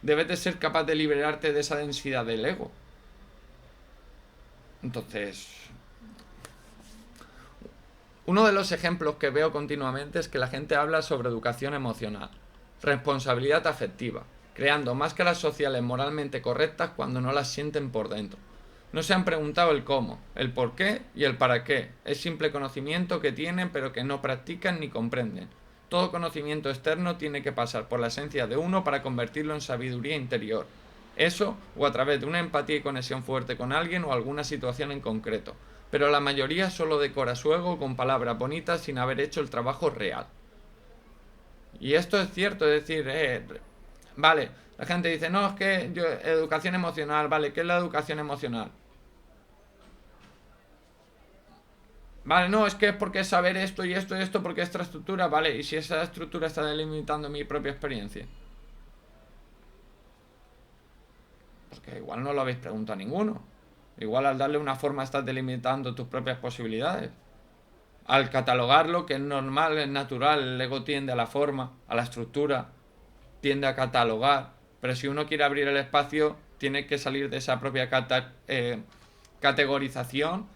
debes de ser capaz de liberarte de esa densidad del ego. Entonces, uno de los ejemplos que veo continuamente es que la gente habla sobre educación emocional, responsabilidad afectiva, creando máscaras sociales moralmente correctas cuando no las sienten por dentro. No se han preguntado el cómo, el por qué y el para qué. Es simple conocimiento que tienen pero que no practican ni comprenden. Todo conocimiento externo tiene que pasar por la esencia de uno para convertirlo en sabiduría interior. Eso o a través de una empatía y conexión fuerte con alguien o alguna situación en concreto. Pero la mayoría solo decora su ego con palabras bonitas sin haber hecho el trabajo real. Y esto es cierto, es decir, vale, la gente dice, no, es que educación emocional, vale, ¿qué es la educación emocional? Vale, no, es que es porque es saber esto y esto y esto, porque esta estructura, vale, y si esa estructura está delimitando mi propia experiencia. Porque igual no lo habéis preguntado a ninguno. Igual al darle una forma estás delimitando tus propias posibilidades. Al catalogarlo, que es normal, es natural, el ego tiende a la forma, a la estructura, tiende a catalogar. Pero si uno quiere abrir el espacio, tiene que salir de esa propia categorización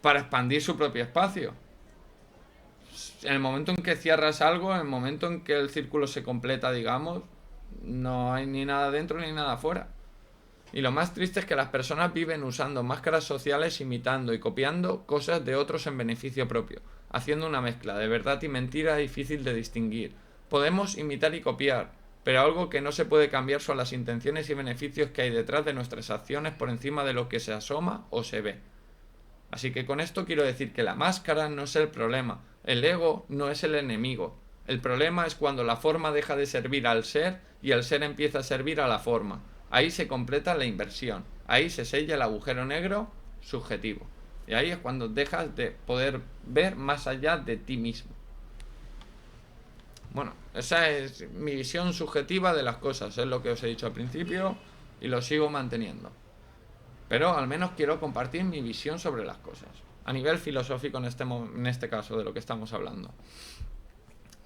para expandir su propio espacio. En el momento en que cierras algo, en el momento en que el círculo se completa, digamos, no hay ni nada dentro ni nada fuera. Y lo más triste es que las personas viven usando máscaras sociales, imitando y copiando cosas de otros en beneficio propio, haciendo una mezcla de verdad y mentira difícil de distinguir. Podemos imitar y copiar, pero algo que no se puede cambiar son las intenciones y beneficios que hay detrás de nuestras acciones por encima de lo que se asoma o se ve. Así que con esto quiero decir que la máscara no es el problema, el ego no es el enemigo. El problema es cuando la forma deja de servir al ser y el ser empieza a servir a la forma. Ahí se completa la inversión, ahí se sella el agujero negro subjetivo. Y ahí es cuando dejas de poder ver más allá de ti mismo. Bueno, esa es mi visión subjetiva de las cosas, es lo que os he dicho al principio y lo sigo manteniendo. Pero al menos quiero compartir mi visión sobre las cosas, a nivel filosófico en este caso de lo que estamos hablando.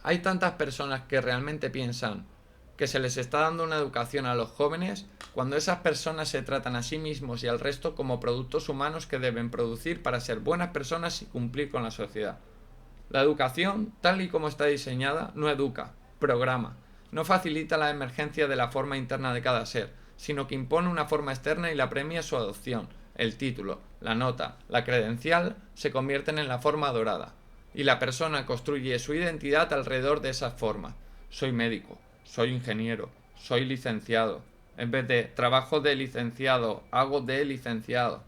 Hay tantas personas que realmente piensan que se les está dando una educación a los jóvenes cuando esas personas se tratan a sí mismos y al resto como productos humanos que deben producir para ser buenas personas y cumplir con la sociedad. La educación, tal y como está diseñada, no educa, programa. No facilita la emergencia de la forma interna de cada ser, sino que impone una forma externa y la premia su adopción. El título, la nota, la credencial se convierten en la forma adorada. Y la persona construye su identidad alrededor de esas formas. Soy médico, soy ingeniero, soy licenciado. En vez de trabajo de licenciado, hago de licenciado.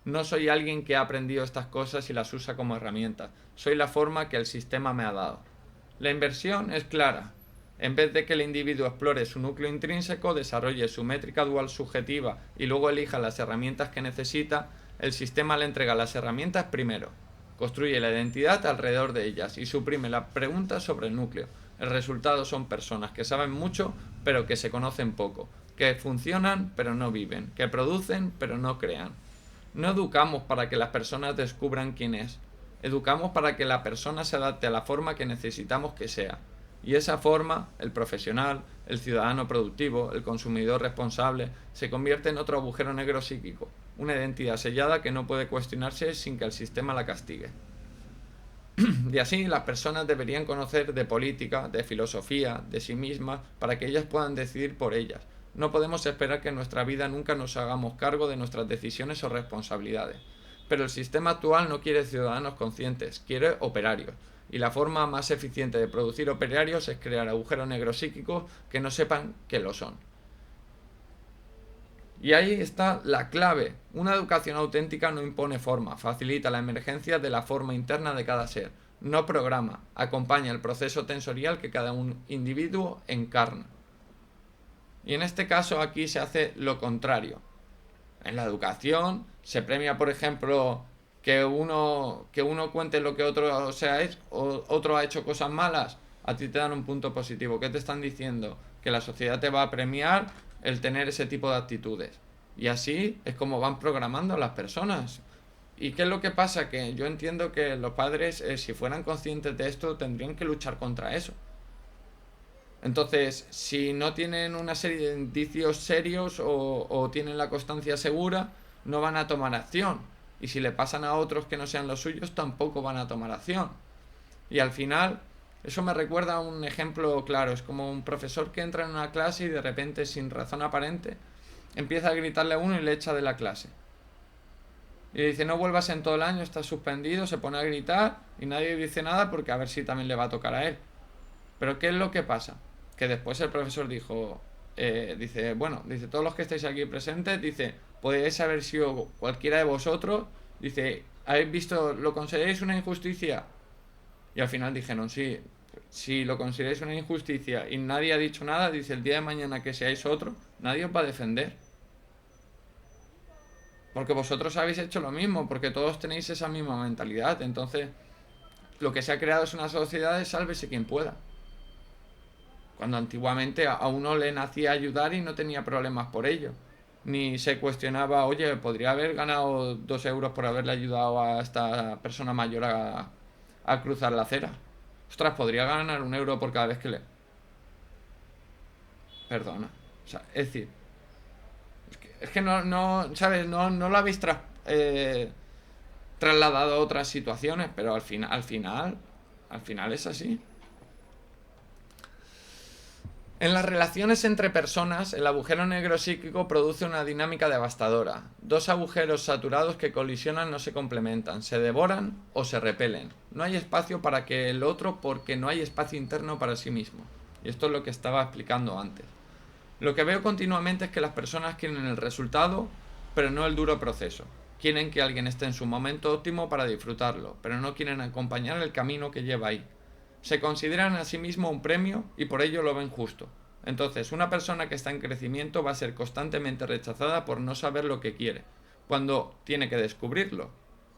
No soy alguien que ha aprendido estas cosas y las usa como herramientas. Soy la forma que el sistema me ha dado. La inversión es clara. En vez de que el individuo explore su núcleo intrínseco, desarrolle su métrica dual subjetiva y luego elija las herramientas que necesita, el sistema le entrega las herramientas primero. Construye la identidad alrededor de ellas y suprime la pregunta sobre el núcleo. El resultado son personas que saben mucho pero que se conocen poco, que funcionan pero no viven, que producen pero no crean. No educamos para que las personas descubran quién es. Educamos para que la persona se adapte a la forma que necesitamos que sea. Y esa forma, el profesional, el ciudadano productivo, el consumidor responsable, se convierte en otro agujero negro psíquico, una identidad sellada que no puede cuestionarse sin que el sistema la castigue. Y así las personas deberían conocer de política, de filosofía, de sí mismas, para que ellas puedan decidir por ellas. No podemos esperar que en nuestra vida nunca nos hagamos cargo de nuestras decisiones o responsabilidades. Pero el sistema actual no quiere ciudadanos conscientes, quiere operarios. Y la forma más eficiente de producir operarios es crear agujeros negros psíquicos que no sepan que lo son. Y ahí está la clave. Una educación auténtica no impone forma, facilita la emergencia de la forma interna de cada ser. No programa, acompaña el proceso tensorial que cada individuo encarna. Y en este caso aquí se hace lo contrario. En la educación se premia, por ejemplo, que uno cuente lo que otro ha hecho cosas malas. A ti te dan un punto positivo. ¿Qué te están diciendo? Que la sociedad te va a premiar el tener ese tipo de actitudes. Y así es como van programando a las personas. ¿Y qué es lo que pasa? Que yo entiendo que los padres, si fueran conscientes de esto, tendrían que luchar contra eso. Entonces, si no tienen una serie de indicios serios o tienen la constancia segura, no van a tomar acción. Y si le pasan a otros que no sean los suyos, tampoco van a tomar acción. Y al final, eso me recuerda a un ejemplo claro. Es como un profesor que entra en una clase y de repente, sin razón aparente, empieza a gritarle a uno y le echa de la clase. Y le dice, no vuelvas en todo el año, estás suspendido, se pone a gritar y nadie dice nada porque a ver si también le va a tocar a él. Pero ¿qué es lo que pasa? Que después el profesor dijo, dice, todos los que estáis aquí presentes, dice, podéis haber sido cualquiera de vosotros, dice, ¿habéis visto, lo consideráis una injusticia? Y al final dijeron, sí, si lo consideráis una injusticia y nadie ha dicho nada, dice, el día de mañana que seáis otro, nadie os va a defender. Porque vosotros habéis hecho lo mismo, porque todos tenéis esa misma mentalidad. Entonces, lo que se ha creado es una sociedad de sálvese quien pueda. Cuando antiguamente a uno le nacía ayudar y no tenía problemas por ello. Ni se cuestionaba, oye, podría haber ganado 2 euros por haberle ayudado a esta persona mayor a cruzar la acera. Ostras, podría ganar 1 euro por cada vez que le... Perdona. O sea, es decir, es que no ¿sabes? No lo habéis trasladado a otras situaciones, pero al final es así. En las relaciones entre personas, el agujero negro psíquico produce una dinámica devastadora. 2 agujeros saturados que colisionan no se complementan, se devoran o se repelen. No hay espacio para que el otro porque no hay espacio interno para sí mismo. Y esto es lo que estaba explicando antes. Lo que veo continuamente es que las personas quieren el resultado, pero no el duro proceso. Quieren que alguien esté en su momento óptimo para disfrutarlo, pero no quieren acompañar el camino que lleva ahí. Se consideran a sí mismo un premio y por ello lo ven justo. Entonces, una persona que está en crecimiento va a ser constantemente rechazada por no saber lo que quiere, cuando tiene que descubrirlo.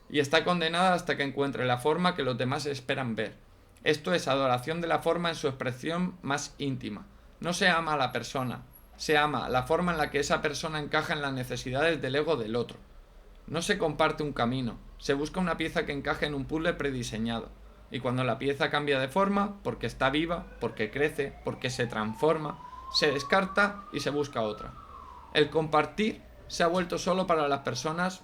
Y está condenada hasta que encuentre la forma que los demás esperan ver. Esto es adoración de la forma en su expresión más íntima. No se ama a la persona, se ama la forma en la que esa persona encaja en las necesidades del ego del otro. No se comparte un camino, se busca una pieza que encaje en un puzzle prediseñado. Y cuando la pieza cambia de forma, porque está viva, porque crece, porque se transforma, se descarta y se busca otra. El compartir se ha vuelto solo para las personas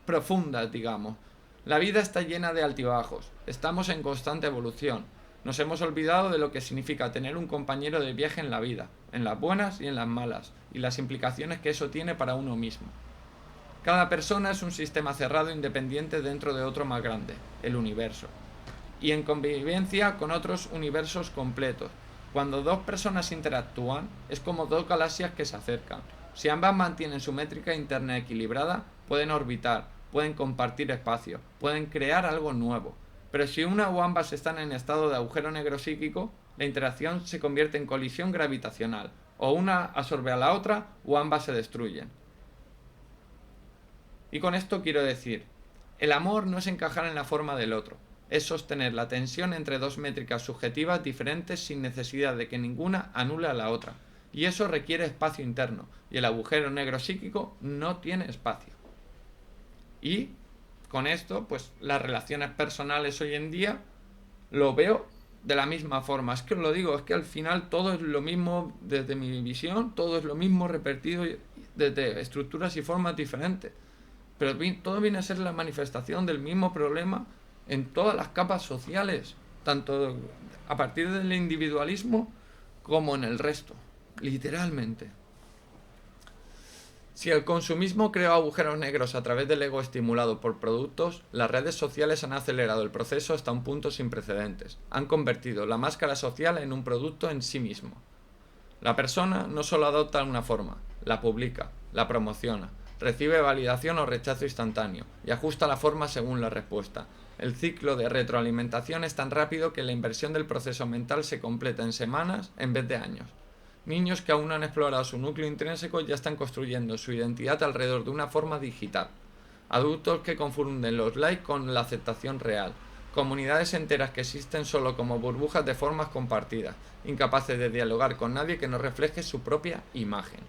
profundas, digamos. La vida está llena de altibajos, estamos en constante evolución. Nos hemos olvidado de lo que significa tener un compañero de viaje en la vida, en las buenas y en las malas, y las implicaciones que eso tiene para uno mismo. Cada persona es un sistema cerrado independiente dentro de otro más grande, el universo, y en convivencia con otros universos completos. Cuando dos personas interactúan, es como dos galaxias que se acercan. Si ambas mantienen su métrica interna equilibrada, pueden orbitar, pueden compartir espacio, pueden crear algo nuevo. Pero si una o ambas están en estado de agujero negro psíquico, la interacción se convierte en colisión gravitacional. O una absorbe a la otra, o ambas se destruyen. Y con esto quiero decir, el amor no es encajar en la forma del otro, es sostener la tensión entre dos métricas subjetivas diferentes sin necesidad de que ninguna anule a la otra. Y eso requiere espacio interno, y el agujero negro psíquico no tiene espacio. Y con esto, pues las relaciones personales hoy en día lo veo de la misma forma. Es que os lo digo, es que al final todo es lo mismo desde mi visión, todo es lo mismo repetido desde estructuras y formas diferentes. Pero todo viene a ser la manifestación del mismo problema en todas las capas sociales, tanto a partir del individualismo como en el resto, literalmente. Si el consumismo creó agujeros negros a través del ego estimulado por productos, las redes sociales han acelerado el proceso hasta un punto sin precedentes. Han convertido la máscara social en un producto en sí mismo. La persona no solo adopta una forma, la publica, la promociona, recibe validación o rechazo instantáneo y ajusta la forma según la respuesta. El ciclo de retroalimentación es tan rápido que la inversión del proceso mental se completa en semanas en vez de años. Niños que aún no han explorado su núcleo intrínseco ya están construyendo su identidad alrededor de una forma digital. Adultos que confunden los likes con la aceptación real. Comunidades enteras que existen solo como burbujas de formas compartidas, incapaces de dialogar con nadie que no refleje su propia imagen.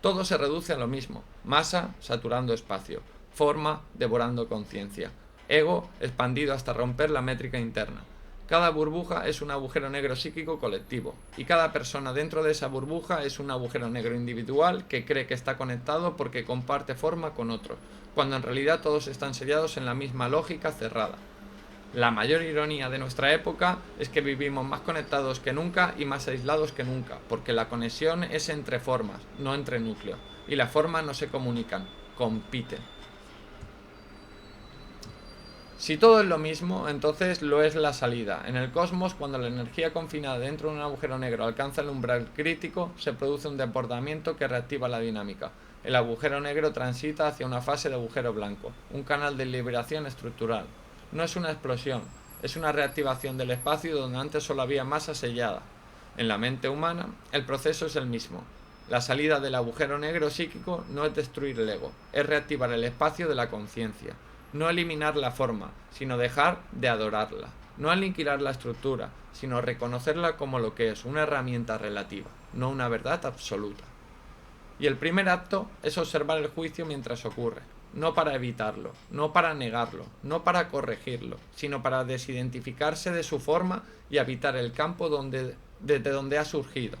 Todo se reduce a lo mismo: masa saturando espacio, forma devorando conciencia, ego expandido hasta romper la métrica interna. Cada burbuja es un agujero negro psíquico colectivo, y cada persona dentro de esa burbuja es un agujero negro individual que cree que está conectado porque comparte forma con otros, cuando en realidad todos están sellados en la misma lógica cerrada. La mayor ironía de nuestra época es que vivimos más conectados que nunca y más aislados que nunca, porque la conexión es entre formas, no entre núcleos, y las formas no se comunican, compiten. Si todo es lo mismo, entonces lo es la salida. En el cosmos, cuando la energía confinada dentro de un agujero negro alcanza el umbral crítico, se produce un desbordamiento que reactiva la dinámica. El agujero negro transita hacia una fase de agujero blanco, un canal de liberación estructural. No es una explosión, es una reactivación del espacio donde antes solo había masa sellada. En la mente humana, el proceso es el mismo. La salida del agujero negro psíquico no es destruir el ego, es reactivar el espacio de la conciencia. No eliminar la forma, sino dejar de adorarla. No aniquilar la estructura, sino reconocerla como lo que es, una herramienta relativa, no una verdad absoluta. Y el primer acto es observar el juicio mientras ocurre, no para evitarlo, no para negarlo, no para corregirlo, sino para desidentificarse de su forma y habitar el campo desde donde ha surgido.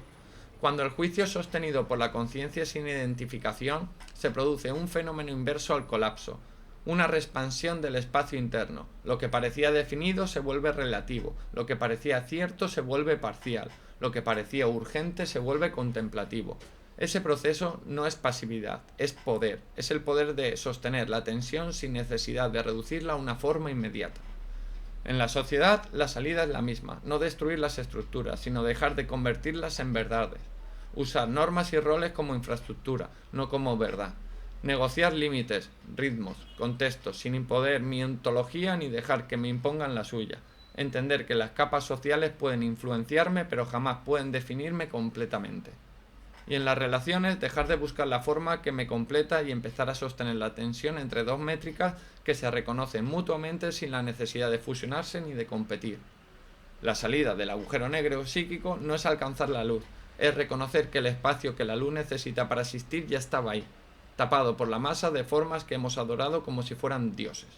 Cuando el juicio es sostenido por la conciencia sin identificación, se produce un fenómeno inverso al colapso, una expansión del espacio interno. Lo que parecía definido se vuelve relativo, lo que parecía cierto se vuelve parcial, lo que parecía urgente se vuelve contemplativo. Ese proceso no es pasividad, es poder, es el poder de sostener la tensión sin necesidad de reducirla a una forma inmediata. En la sociedad la salida es la misma, no destruir las estructuras, sino dejar de convertirlas en verdades. Usar normas y roles como infraestructura, no como verdad. Negociar límites, ritmos, contextos, sin imponer mi ontología ni dejar que me impongan la suya. Entender que las capas sociales pueden influenciarme, pero jamás pueden definirme completamente. Y en las relaciones, dejar de buscar la forma que me completa y empezar a sostener la tensión entre dos métricas que se reconocen mutuamente sin la necesidad de fusionarse ni de competir. La salida del agujero negro psíquico no es alcanzar la luz, es reconocer que el espacio que la luz necesita para existir ya estaba ahí, tapado por la masa de formas que hemos adorado como si fueran dioses.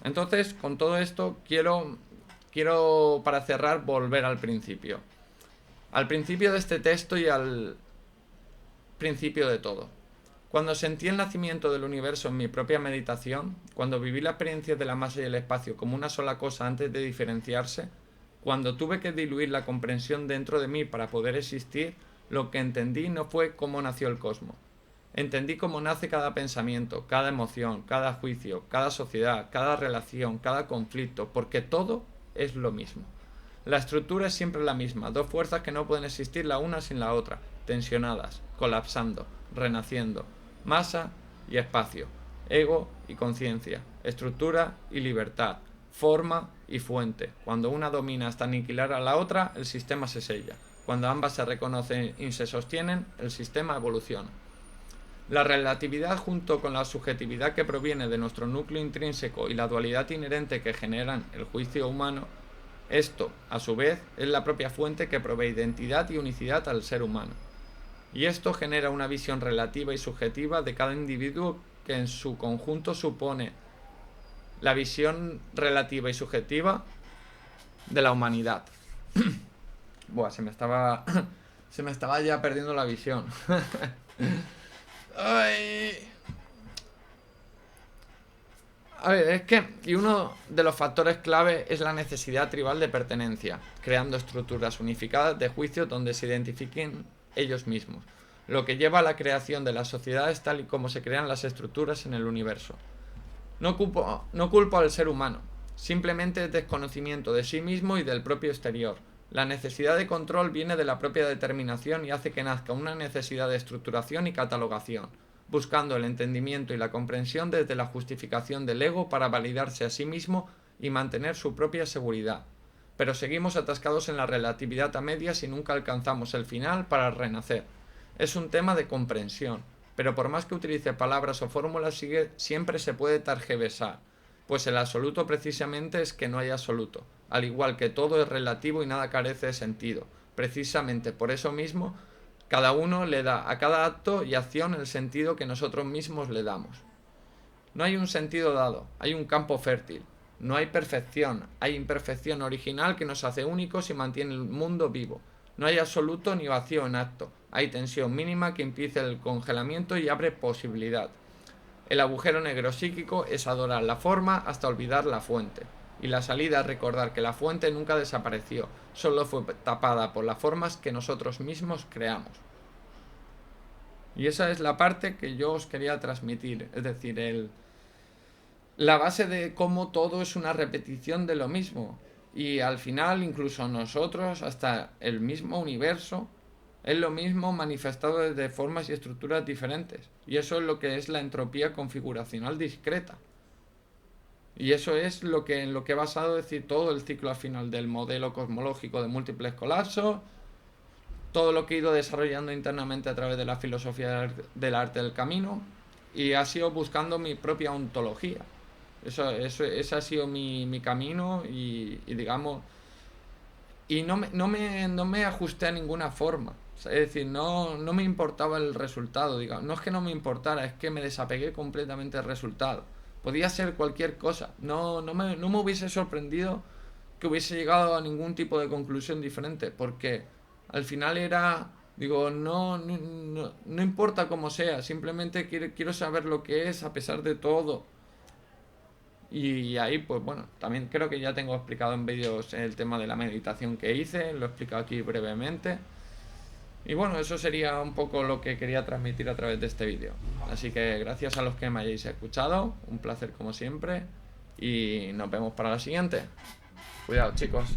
Entonces, con todo esto, quiero quiero, para cerrar, volver al principio. Al principio de este texto y al principio de todo. Cuando sentí el nacimiento del universo en mi propia meditación, cuando viví la experiencia de la masa y el espacio como una sola cosa antes de diferenciarse, cuando tuve que diluir la comprensión dentro de mí para poder existir, lo que entendí no fue cómo nació el cosmos. Entendí cómo nace cada pensamiento, cada emoción, cada juicio, cada sociedad, cada relación, cada conflicto, porque todo es lo mismo. La estructura es siempre la misma, dos fuerzas que no pueden existir la una sin la otra, tensionadas, colapsando, renaciendo, masa y espacio, ego y conciencia, estructura y libertad, forma y fuente. Cuando una domina hasta aniquilar a la otra, el sistema se sella. Cuando ambas se reconocen y se sostienen, el sistema evoluciona. La relatividad junto con la subjetividad que proviene de nuestro núcleo intrínseco y la dualidad inherente que generan el juicio humano, esto, a su vez, es la propia fuente que provee identidad y unicidad al ser humano. Y esto genera una visión relativa y subjetiva de cada individuo que en su conjunto supone la visión relativa y subjetiva de la humanidad. Buah, se me estaba ya perdiendo la visión. Ay. A ver, es que uno de los factores clave es la necesidad tribal de pertenencia, creando estructuras unificadas de juicio donde se identifiquen ellos mismos, lo que lleva a la creación de las sociedades tal y como se crean las estructuras en el universo. No culpo al ser humano, simplemente es desconocimiento de sí mismo y del propio exterior. La necesidad de control viene de la propia determinación y hace que nazca una necesidad de estructuración y catalogación, buscando el entendimiento y la comprensión desde la justificación del ego para validarse a sí mismo y mantener su propia seguridad. Pero seguimos atascados en la relatividad a medias y nunca alcanzamos el final para renacer. Es un tema de comprensión, pero por más que utilice palabras o fórmulas siempre se puede tergiversar, pues el absoluto precisamente es que no hay absoluto, al igual que todo es relativo y nada carece de sentido. Precisamente por eso mismo, cada uno le da a cada acto y acción el sentido que nosotros mismos le damos. No hay un sentido dado, hay un campo fértil. No hay perfección, hay imperfección original que nos hace únicos y mantiene el mundo vivo. No hay absoluto ni vacío en acto, hay tensión mínima que impide el congelamiento y abre posibilidad. El agujero negro psíquico es adorar la forma hasta olvidar la fuente. Y la salida es recordar que la fuente nunca desapareció, solo fue tapada por las formas que nosotros mismos creamos. Y esa es la parte que yo os quería transmitir, es decir, la base de cómo todo es una repetición de lo mismo. Y al final, incluso nosotros, hasta el mismo universo, es lo mismo manifestado desde formas y estructuras diferentes. Y eso es lo que es la entropía configuracional discreta. Y eso es en lo que he basado todo el ciclo al final del modelo cosmológico de múltiples colapsos, todo lo que he ido desarrollando internamente a través de la filosofía del arte del camino, y ha sido buscando mi propia ontología. Ese ha sido mi camino y digamos, y no me ajusté a ninguna forma. Es decir, no me importaba el resultado, digamos. No es que no me importara, es que me desapegué completamente del resultado. Podía ser cualquier cosa. No me hubiese sorprendido que hubiese llegado a ningún tipo de conclusión diferente, porque al final era, digo, no importa cómo sea, simplemente quiero saber lo que es a pesar de todo. Y ahí, pues bueno, también creo que ya tengo explicado en vídeos el tema de la meditación que hice, lo he explicado aquí brevemente. Y bueno, eso sería un poco lo que quería transmitir a través de este vídeo. Así que gracias a los que me hayáis escuchado, un placer como siempre, y nos vemos para la siguiente. Cuidado, chicos.